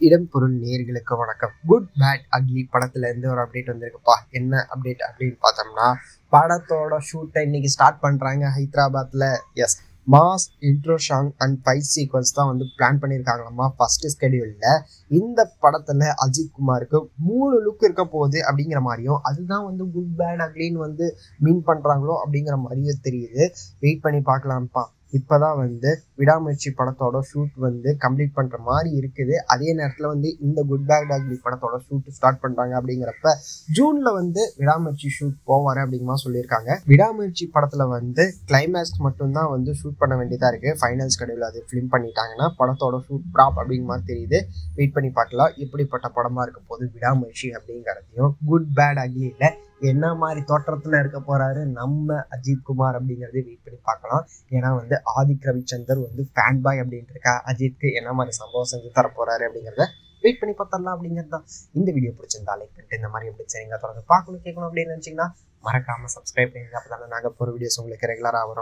இடம் பொருள் நேர்களுக்கு வணக்கம். குட் பேட் அக்லி படத்துல இருந்து ஒரு அப்டேட் வந்திருக்குப்பா. என்ன அப்டேட் அப்படின்னு பார்த்தோம்னா, படத்தோட ஷூட்டை இன்னைக்கு ஸ்டார்ட் பண்றாங்க ஹைதராபாத்ல. Yes, mass intro song and fight sequence தான் பிளான் பண்ணியிருக்காங்களாமா ஃபர்ஸ்ட் ஸ்கெடியூல்ல. இந்த படத்துல அஜித் குமாருக்கு 3 லுக் இருக்க போகுது அப்படிங்கிற மாதிரியும், அதுதான் குட் பேட் அக்லின்னு மீன் பண்றாங்களோ அப்படிங்கிற மாதிரியும் தெரியுது. வெயிட் பண்ணி பார்க்கலாம்ப்பா. இப்போதான் விடாமுயற்சி படத்தோட ஷூட் கம்ப்ளீட் பண்ற மாதிரி இருக்குது. அதே நேரத்தில் இந்த குட் பேட் அக்லி படத்தோட ஷூட் ஸ்டார்ட் பண்றாங்க அப்படிங்கிறப்ப ஜூன்ல விடாமுயற்சி ஷூட் போவாரு அப்படிங்கிற சொல்லியிருக்காங்க. விடாமுயற்சி படத்துல கிளைமேக்ஸ் மட்டும்தான் ஷூட் பண்ண வேண்டியதா இருக்கு. ஃபைனல் ஸ்கெடியூல் அது ஃபிலிம் பண்ணிட்டாங்கன்னா படத்தோட ஷூட் ப்ராப் அப்படிங்கிற மாதிரி தெரியுது. வெயிட் பண்ணி பார்க்கலாம் எப்படிப்பட்ட படமா இருக்க போது விடாமுயற்சி அப்படிங்கிறதையும். குட் பேட் அக்லியில என்ன மாதிரி தோற்றத்துல இருக்க போறாரு நம்ம அஜித் குமார் அப்படிங்கறத வெயிட் பண்ணி பார்க்கலாம். ஏன்னா ஆதிக் ரவிச்சந்தர் ஃபேன் பாய் அப்படின்ட்டு இருக்கா. அஜித்க்கு என்ன மாதிரி சம்பவம் செஞ்சு தர போறாரு அப்படிங்கிறத வெயிட் பண்ணி பார்த்தரலாம் அப்படிங்கிறது தான். இந்த வீடியோ பிடிச்சிருந்தா லைக் பண்ணிட்டு இந்த மாதிரி எப்படி சரிங்க தொடர்ந்து பார்க்கணும் கேட்கணும் அப்படின்னு நினைச்சீங்கன்னா மறக்காம சப்ஸ்கிரைப் பண்ணுங்க. அப்பதான் நாங்க போற வீடியோஸ் உங்களுக்கு ரெகுலரா வரும்.